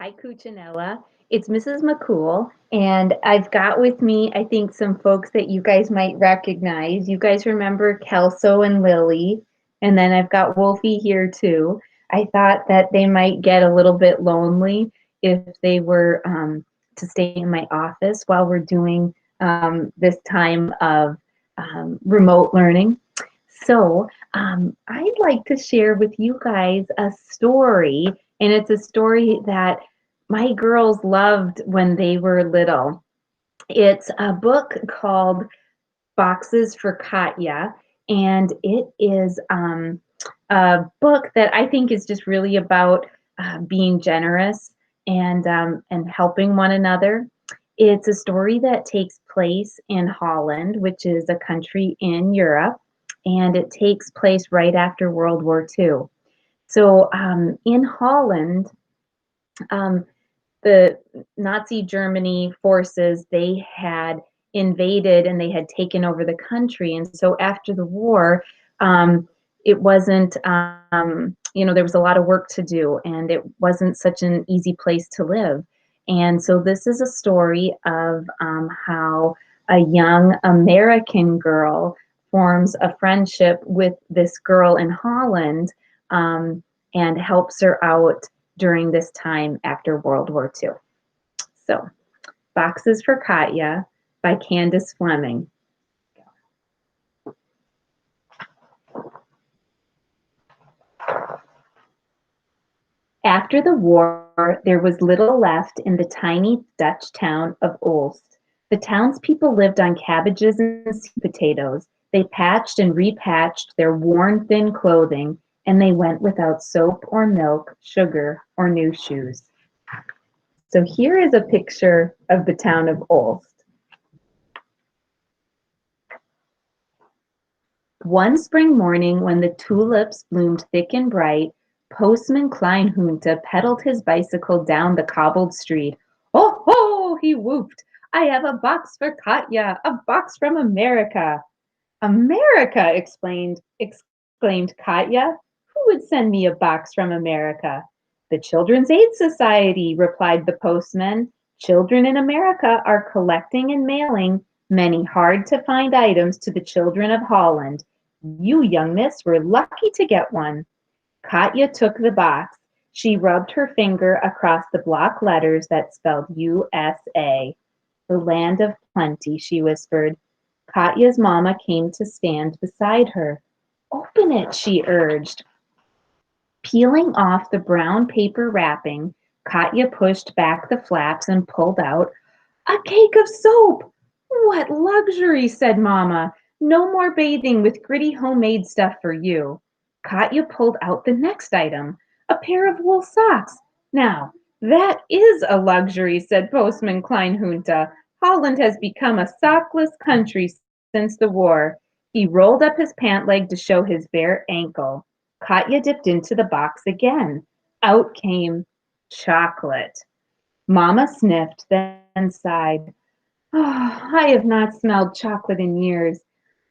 Hi, Cuccinella. It's Mrs. McCool, and I've got with me, I think, some folks that you guys might recognize. You guys remember Kelso and Lily, and then I've got Wolfie here too. I thought that they might get a little bit lonely if they were to stay in my office while we're doing this time of remote learning. So I'd like to share with you guys a story, and it's a story that my girls loved when they were little. It's a book called Boxes for Katya, and it is a book that I think is just really about being generous and helping one another. It's a story that takes place in Holland, which is a country in Europe, and it takes place right after World War II. So in Holland, um, the Nazi Germany forces, they had invaded and they had taken over the country. And so after the war, it wasn't, there was a lot of work to do and it wasn't such an easy place to live. And so this is a story of how a young American girl forms a friendship with this girl in Holland and helps her out during this time after World War II. So, Boxes for Katya by Candace Fleming. After the war, there was little left in the tiny Dutch town of Olst. The townspeople lived on cabbages and sweet potatoes. They patched and repatched their worn, thin clothing, and they went without soap or milk, sugar, or new shoes. So here is a picture of the town of Olst. One spring morning when the tulips bloomed thick and bright, Postman Kleinhunte pedaled his bicycle down the cobbled street. "Oh, ho!" he whooped. "I have a box for Katya, a box from America." "America!" exclaimed Katya. "Who would send me a box from America?" "The Children's Aid Society," replied the postman. "Children in America are collecting and mailing many hard-to-find items to the children of Holland. You, young miss, were lucky to get one." Katya took the box. She rubbed her finger across the block letters that spelled USA. "The land of plenty," she whispered. Katya's mama came to stand beside her. "Open it," she urged. Peeling off the brown paper wrapping, Katya pushed back the flaps and pulled out a cake of soap. "What luxury," said Mama. "No more bathing with gritty homemade stuff for you." Katya pulled out the next item, a pair of wool socks. "Now, that is a luxury," said Postman Kleinhunte. "Holland has become a sockless country since the war." He rolled up his pant leg to show his bare ankle. Katya dipped into the box again. Out came chocolate. Mama sniffed, then sighed. "Oh, I have not smelled chocolate in years."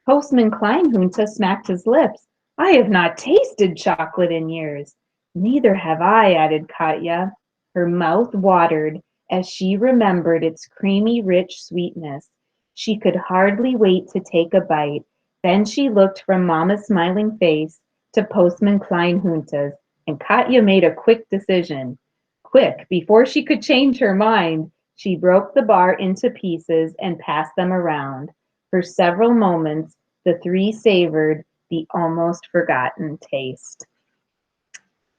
Postman Kleinhunte smacked his lips. "I have not tasted chocolate in years." "Neither have I," added Katya. Her mouth watered as she remembered its creamy, rich sweetness. She could hardly wait to take a bite. Then she looked from Mama's smiling face to Postman Kleinhunte's, and Katya made a quick decision. Quick, before she could change her mind, she broke the bar into pieces and passed them around. For several moments, the three savored the almost forgotten taste.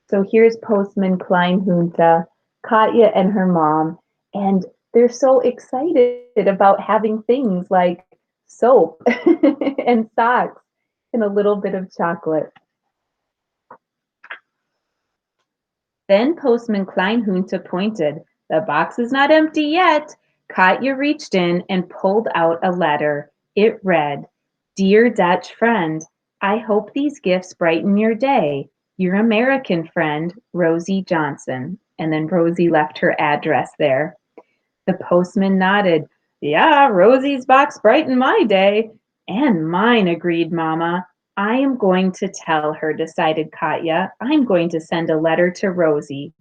So here's Postman Kleinhunte, Katya and her mom, and they're so excited about having things like soap and socks and a little bit of chocolate. Then Postman Kleinhunte pointed. "The box is not empty yet." Katya reached in and pulled out a letter. It read, "Dear Dutch friend, I hope these gifts brighten your day. Your American friend, Rosie Johnson." And then Rosie left her address there. The postman nodded. "Yeah, Rosie's box brightened my day." "And mine," agreed Mama. "I am going to tell her," decided Katya. "I'm going to send a letter to Rosie."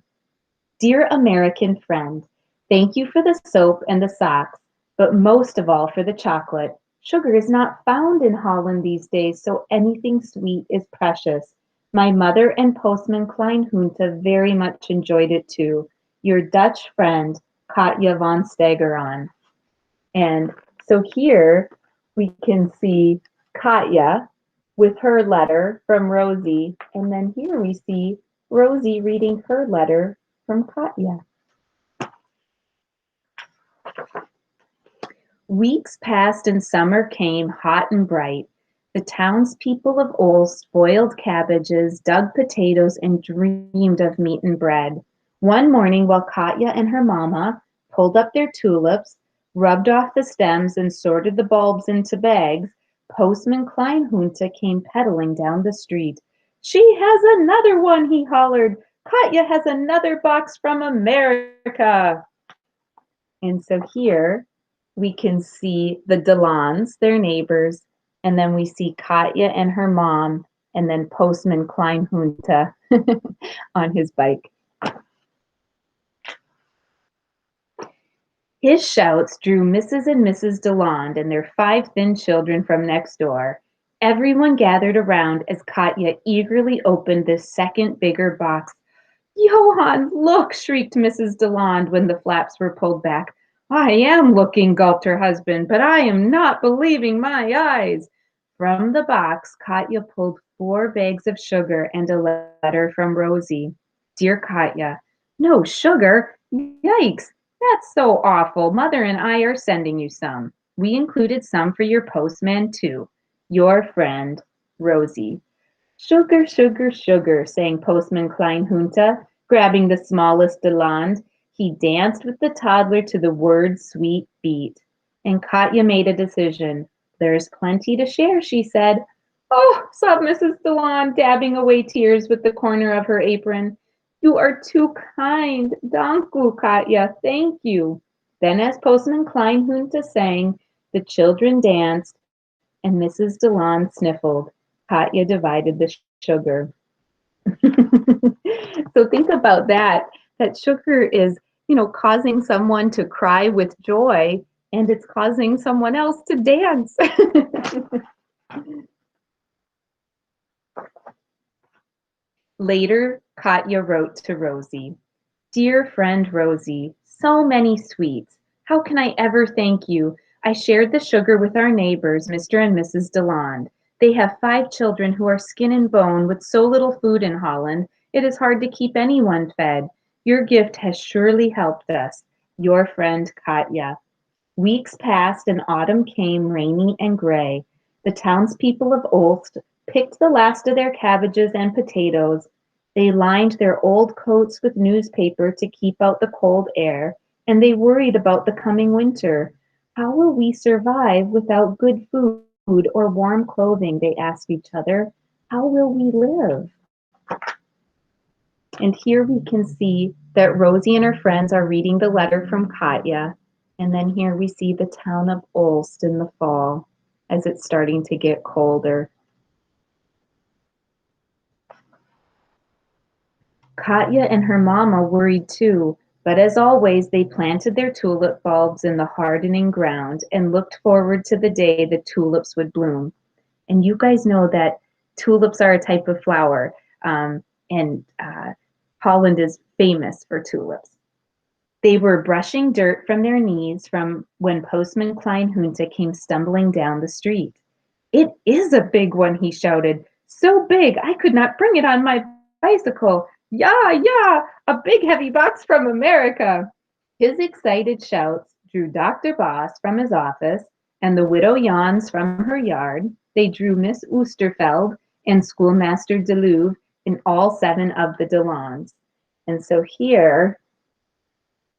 Dear American friend, thank you for the soap and the socks, but most of all for the chocolate. Sugar is not found in Holland these days, so anything sweet is precious. My mother and Postman Kleinhunte very much enjoyed it too. Your Dutch friend, Katja von Stegeron. And so here we can see Katja with her letter from Rosie, and then here we see Rosie reading her letter from Katja. Weeks passed and summer came hot and bright. The townspeople of Olst boiled cabbages, dug potatoes, and dreamed of meat and bread. One morning, while Katja and her mamma pulled up their tulips, rubbed off the stems, and sorted the bulbs into bags, Postman Kleinhunte came pedaling down the street. She has another one, he hollered. Katja has another box from America. And so here we can see the Delons, their neighbors, and then we see Katja and her mom, and then Postman Kleinhunte on his bike. His shouts drew Mrs. and Mrs. Deland and their 5 thin children from next door. Everyone gathered around as Katja eagerly opened this second bigger box. Johann, look, shrieked Mrs. Deland when the flaps were pulled back. I am looking, gulped her husband, but I am not believing my eyes. From the box, Katja pulled 4 bags of sugar and a letter from Rosie. Dear Katja, no sugar? Yikes, that's so awful. Mother and I are sending you some. We included some for your postman, too. Your friend, Rosie. Sugar, sugar, sugar, sang Postman Kleinhunte, grabbing the smallest Deland. He danced with the toddler to the word's sweet beat. And Katja made a decision. There's plenty to share, she said. Oh, sobbed Mrs. Deland, dabbing away tears with the corner of her apron. You are too kind. Danku, Katja, thank you. Then, as Postman Kleinhunte sang, the children danced, and Mrs. Deland sniffled. Katja divided the sugar. So think about that. That sugar is, causing someone to cry with joy, and it's causing someone else to dance. Later, Katja wrote to Rosie. Dear friend Rosie, so many sweets. How can I ever thank you? I shared the sugar with our neighbors, Mr. and Mrs. Deland. They have 5 children who are skin and bone with so little food in Holland, it is hard to keep anyone fed. Your gift has surely helped us. Your friend Katja. Weeks passed and autumn came rainy and gray. The townspeople of Olst picked the last of their cabbages and potatoes. They lined their old coats with newspaper to keep out the cold air, and they worried about the coming winter. How will we survive without good food or warm clothing? They asked each other. How will we live? And here we can see that Rosie and her friends are reading the letter from Katja. And then here we see the town of Olst in the fall as it's starting to get colder. Katja and her mama worried too, but as always, they planted their tulip bulbs in the hardening ground and looked forward to the day the tulips would bloom. And you guys know that tulips are a type of flower, and Holland is famous for tulips. They were brushing dirt from their knees from when Postman Kleinhunte came stumbling down the street. It is a big one, he shouted. So big, I could not bring it on my bicycle. Yeah, yeah, a big heavy box from America. His excited shouts drew Dr. Boss from his office and the widow Jans from her yard. They drew Miss Oosterveld and Schoolmaster Deluve and all 7 of the Delands. And so here,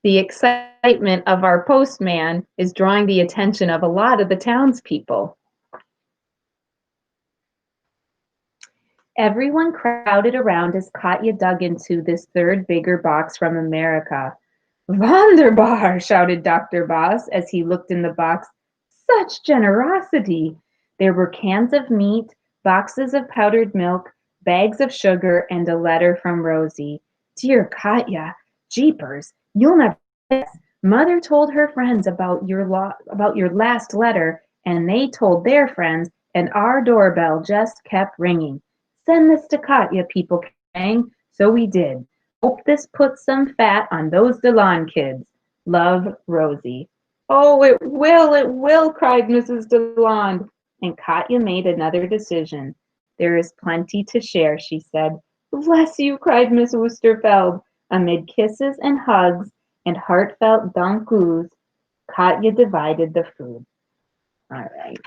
the excitement of our postman is drawing the attention of a lot of the townspeople. Everyone crowded around as Katja dug into this 3rd bigger box from America. Wunderbar, shouted Dr. Boss as he looked in the box. Such generosity! There were cans of meat, boxes of powdered milk, bags of sugar, and a letter from Rosie. Dear Katja, Jeepers, you'll never guess. Mother told her friends about your last letter, and they told their friends, and our doorbell just kept ringing. Send this to Katya, people kept saying. So we did. Hope this puts some fat on those DeLon kids. Love, Rosie. Oh, it will, cried Mrs. DeLond. And Katya made another decision. There is plenty to share, she said. Bless you, cried Miss Westerfeld. Amid kisses and hugs and heartfelt thank yous, Katya divided the food. All right.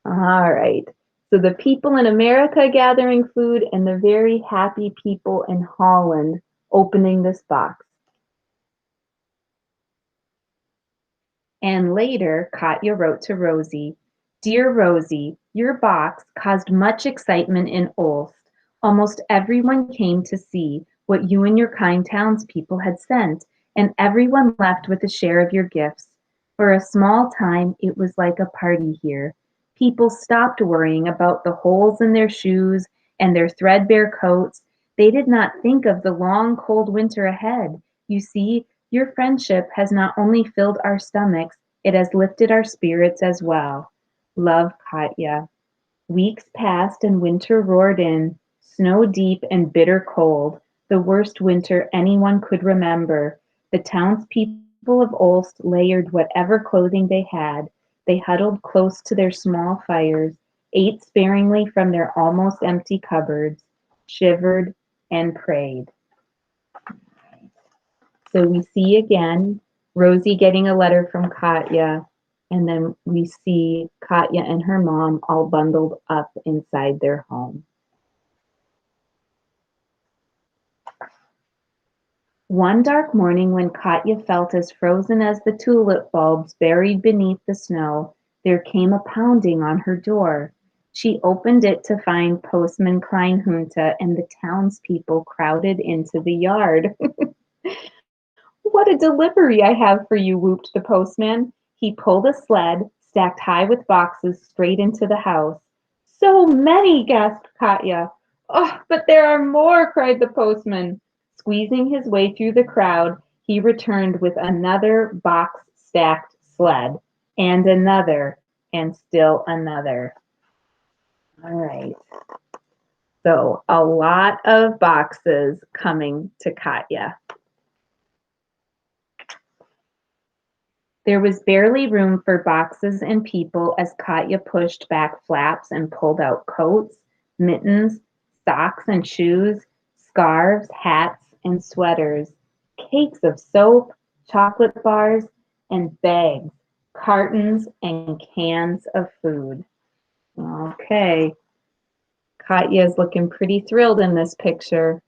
All right. So the people in America gathering food and the very happy people in Holland opening this box. And later, Katya wrote to Rosie, Dear Rosie, your box caused much excitement in Ulst. Almost everyone came to see what you and your kind townspeople had sent, and everyone left with a share of your gifts. For a small time, it was like a party here. People stopped worrying about the holes in their shoes and their threadbare coats. They did not think of the long, cold winter ahead. You see, your friendship has not only filled our stomachs, it has lifted our spirits as well. Love, Katya. Weeks passed and winter roared in, snow deep and bitter cold, the worst winter anyone could remember. The townspeople of Ulst layered whatever clothing they had. They huddled close to their small fires, ate sparingly from their almost empty cupboards, shivered and prayed. So we see again Rosie getting a letter from Katya, and then we see Katya and her mom all bundled up inside their home. One dark morning when Katya felt as frozen as the tulip bulbs buried beneath the snow, there came a pounding on her door. She opened it to find Postman Kleinhunte and the townspeople crowded into the yard. What a delivery I have for you, whooped the postman. He pulled a sled, stacked high with boxes, straight into the house. So many, gasped Katya. Oh, but there are more, cried the postman. Squeezing his way through the crowd, he returned with another box-stacked sled, and still another. All right. So a lot of boxes coming to Katya. There was barely room for boxes and people as Katya pushed back flaps and pulled out coats, mittens, socks and shoes, scarves, hats, and sweaters, cakes of soap, chocolate bars, and bags, cartons, and cans of food. Okay, Katya is looking pretty thrilled in this picture.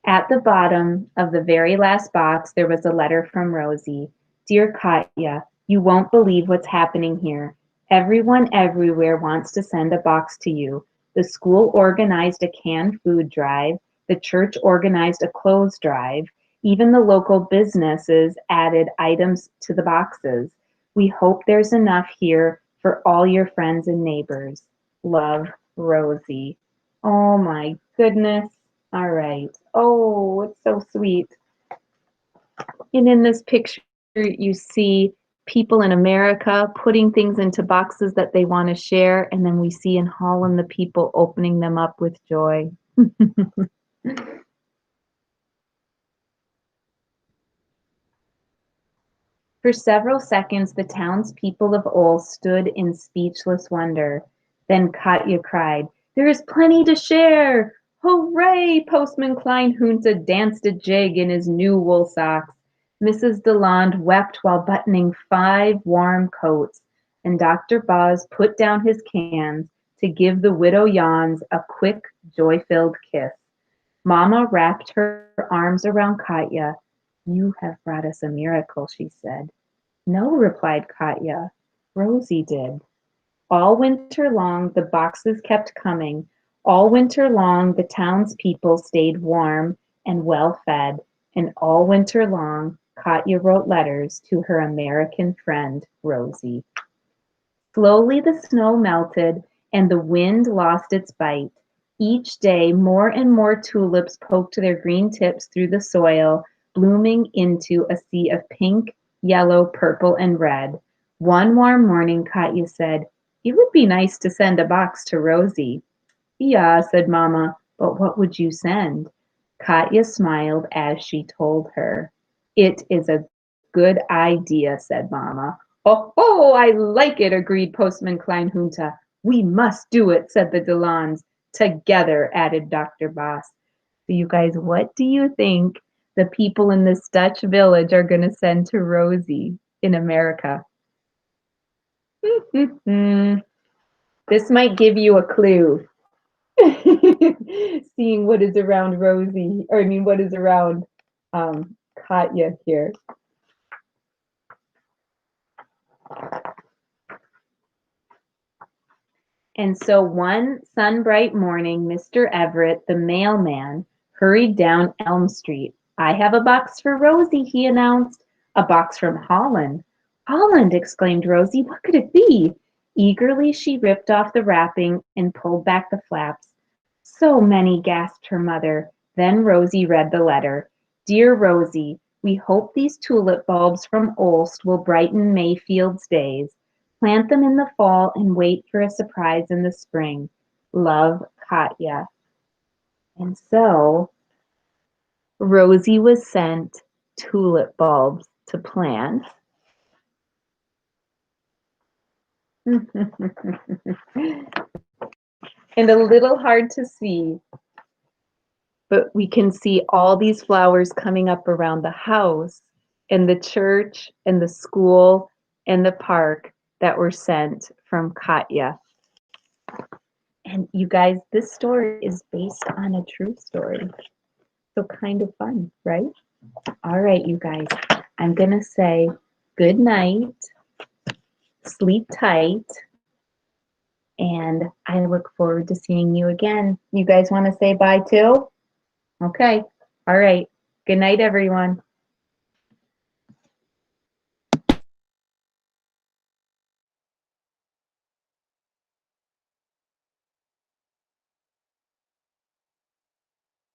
At the bottom of the very last box, there was a letter from Rosie. Dear Katya, you won't believe what's happening here. Everyone everywhere wants to send a box to you. The school organized a canned food drive. The church organized a clothes drive. Even the local businesses added items to the boxes. We hope there's enough here for all your friends and neighbors. Love, Rosie. Oh my goodness. All right. Oh, it's so sweet. And in this picture, you see people in America putting things into boxes that they want to share. And then we see in Holland the people opening them up with joy. For several seconds, the townspeople of Ulst stood in speechless wonder. Then Katya cried, There is plenty to share! Hooray! Postman Kleinhunte danced a jig in his new wool socks. Mrs. DeLand wept while buttoning 5 warm coats, and Dr. Boz put down his cans to give the widow Jans a quick, joy-filled kiss. Mama wrapped her arms around Katya. You have brought us a miracle, she said. No, replied Katya. Rosie did. All winter long, the boxes kept coming. All winter long, the townspeople stayed warm and well fed. And all winter long, Katya wrote letters to her American friend, Rosie. Slowly the snow melted and the wind lost its bite. Each day, more and more tulips poked their green tips through the soil, blooming into a sea of pink, yellow, purple, and red. One warm morning, Katya said, "It would be nice to send a box to Rosie." "Yeah," said Mamma, "but what would you send?" Katya smiled as she told her. "It is a good idea," said Mamma. "Oh, oh, I like it," agreed Postman Kleinhunter. "We must do it," said the Delans. "Together," added Dr. Boss. So you guys, what do you think the people in this Dutch village are going to send to Rosie in America? This might give you a clue. Seeing what is around Rosie, or I mean, what is around Katya here. And so one sun-bright morning, Mr. Everett, the mailman, hurried down Elm Street. "I have a box for Rosie," he announced. "A box from Holland." "Holland!" exclaimed Rosie. "What could it be?" Eagerly she ripped off the wrapping and pulled back the flaps. "So many," gasped her mother. Then Rosie read the letter. "Dear Rosie, we hope these tulip bulbs from Olst will brighten Mayfield's days. Plant them in the fall and wait for a surprise in the spring. Love, Katya." And so Rosie was sent tulip bulbs to plant. And a little hard to see, but we can see all these flowers coming up around the house and the church and the school and the park that were sent from Katya. And you guys, this story is based on a true story. So kind of fun, right? All right, you guys, I'm going to say good night, sleep tight, and I look forward to seeing you again. You guys want to say bye too? Okay. All right. Good night, everyone.